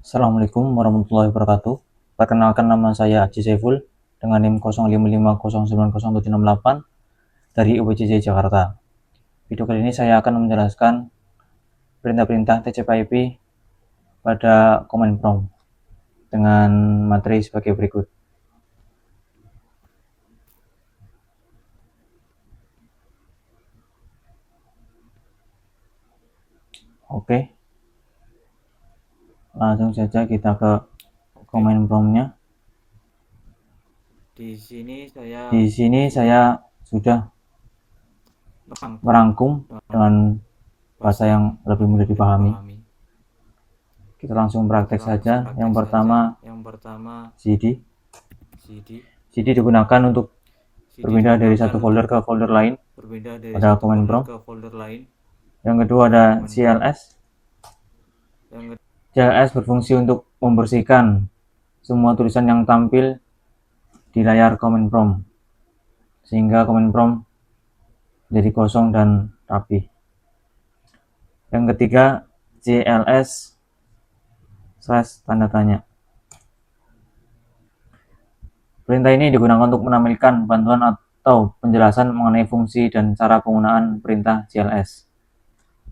Assalamualaikum warahmatullahi wabarakatuh. Perkenalkan, nama saya Aji Saiful dengan NIM 05509078 dari UPJJ Jakarta. Video kali ini saya akan menjelaskan perintah-perintah TCP/IP pada command prompt dengan materi sebagai berikut. Oke, langsung saja kita ke command prompt-nya. Di sini saya sudah merangkum dengan bahasa yang lebih mudah dipahami. Kita langsung praktek saja. Yang pertama, CD. CD digunakan untuk berpindah dari satu folder ke folder lain pada command prompt. Yang kedua ada CLS. CLS berfungsi untuk membersihkan semua tulisan yang tampil di layar command prompt sehingga command prompt jadi kosong dan rapi. Yang ketiga, CLS/tanda tanya. Perintah ini digunakan untuk menampilkan bantuan atau penjelasan mengenai fungsi dan cara penggunaan perintah CLS.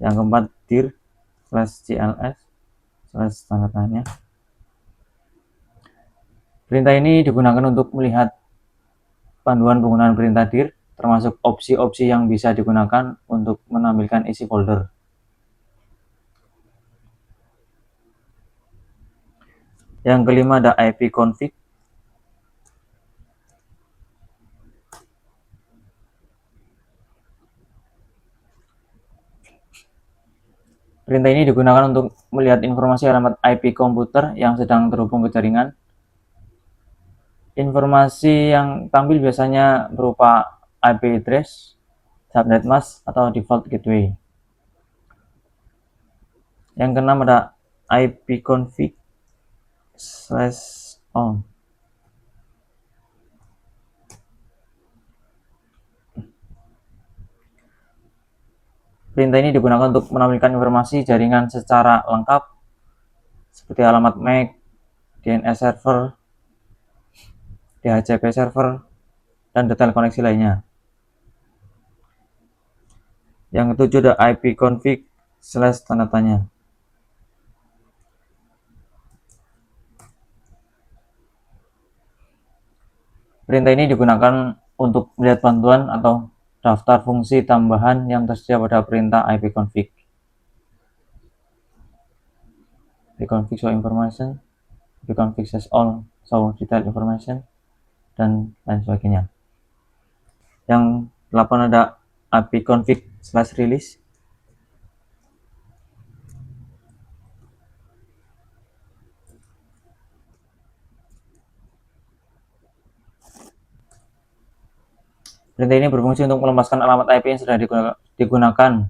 Yang keempat, dir/CLS/tanda tanya. Perintah ini digunakan untuk melihat panduan penggunaan perintah dir, termasuk opsi-opsi yang bisa digunakan untuk menampilkan isi folder. Yang kelima ada ipconfig. Perintah ini digunakan untuk melihat informasi alamat IP komputer yang sedang terhubung ke jaringan. Informasi yang tampil biasanya berupa IP address, subnet mask, atau default gateway. Yang keenam ada ipconfig/on. Perintah ini digunakan untuk menampilkan informasi jaringan secara lengkap seperti alamat MAC, DNS server, DHCP server, dan detail koneksi lainnya. Yang ketujuh ada ipconfig/tanda tanya. Perintah ini digunakan untuk melihat bantuan atau daftar fungsi tambahan yang tersedia pada perintah ipconfig. ipconfig show information, ipconfig says all show detailed information, dan lain sebagainya. Yang 8 ada ipconfig/release. Perintah ini berfungsi untuk melepaskan alamat IP yang sudah digunakan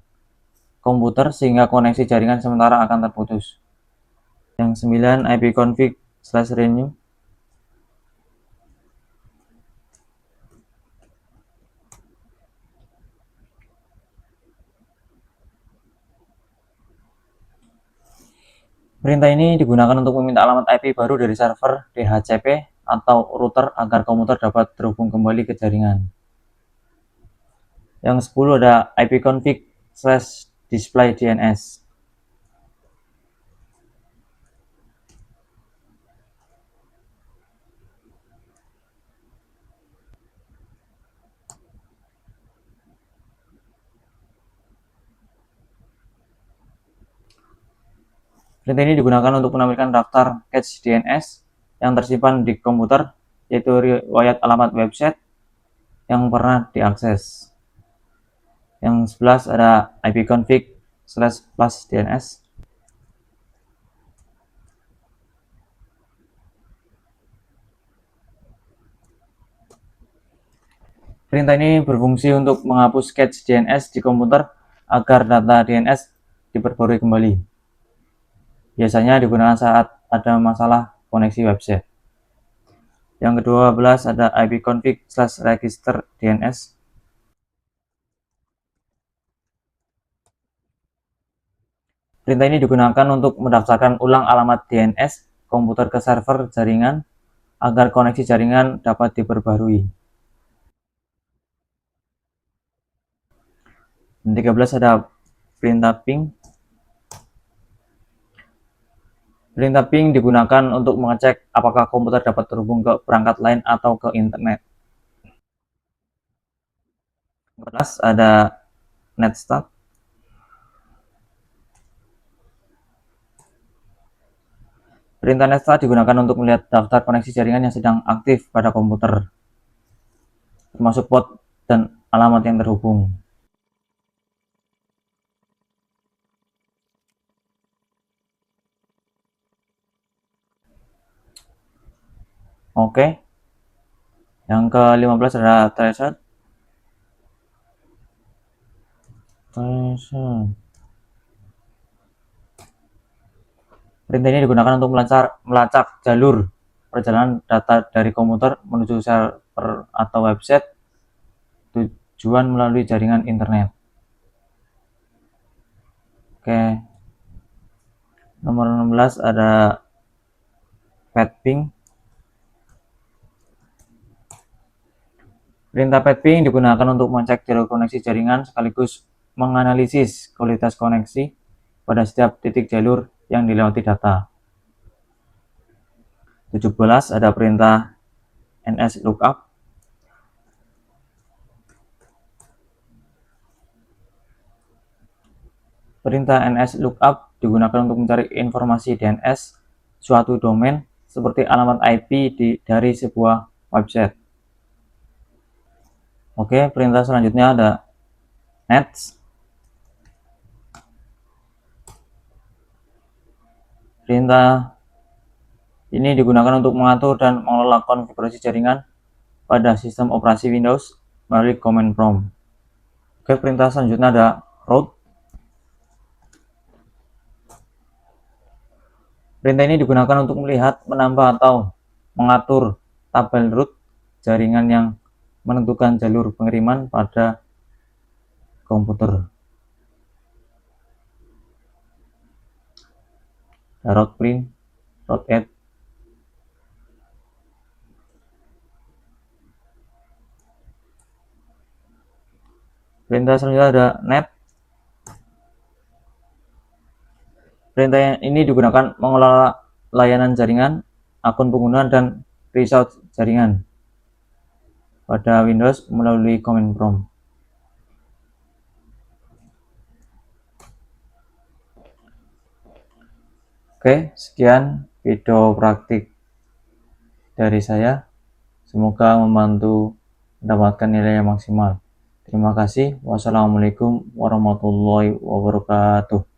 komputer sehingga koneksi jaringan sementara akan terputus. Yang 9 ipconfig/renew. Perintah ini digunakan untuk meminta alamat IP baru dari server DHCP atau router agar komputer dapat terhubung kembali ke jaringan. Yang 10 ada ipconfig/display-DNS. Perintah ini digunakan untuk menampilkan daftar cache DNS yang tersimpan di komputer, yaitu riwayat alamat website yang pernah diakses. Yang 11 ada ipconfig/+DNS. Perintah ini berfungsi untuk menghapus cache DNS di komputer agar data DNS diperbarui kembali. Biasanya digunakan saat ada masalah koneksi website. Yang ke-12 ada ipconfig/register-DNS. Perintah ini digunakan untuk mendaftarkan ulang alamat DNS komputer ke server jaringan agar koneksi jaringan dapat diperbarui. 13 ada perintah ping. Perintah ping digunakan untuk mengecek apakah komputer dapat terhubung ke perangkat lain atau ke internet. 14 ada netstart. Perintah netstart digunakan untuk melihat daftar koneksi jaringan yang sedang aktif pada komputer, termasuk port dan alamat yang terhubung. Oke. Yang ke-15 ada tracer. Perintah ini digunakan untuk melacak jalur perjalanan data dari komputer menuju server atau website tujuan melalui jaringan internet. Oke. Nomor 16 ada ping. Perintah ping digunakan untuk mengecek jalur koneksi jaringan sekaligus menganalisis kualitas koneksi pada setiap titik jalur yang dilewati data. 17 ada perintah nslookup. Perintah nslookup digunakan untuk mencari informasi DNS suatu domain seperti alamat IP dari sebuah website. Oke, perintah selanjutnya ada nets. Perintah ini digunakan untuk mengatur dan mengelola konfigurasi jaringan pada sistem operasi Windows melalui command prompt. Oke, perintah selanjutnya ada route. Perintah ini digunakan untuk melihat, menambah, atau mengatur tabel route jaringan yang menentukan jalur pengiriman pada komputer. Route print, route add. Perintah selanjutnya ada net. Perintah ini digunakan mengelola layanan jaringan, akun pengguna, dan resource jaringan pada Windows melalui command prompt. Oke, sekian video praktik dari saya. Semoga membantu mendapatkan nilai yang maksimal. Terima kasih. Wassalamualaikum warahmatullahi wabarakatuh.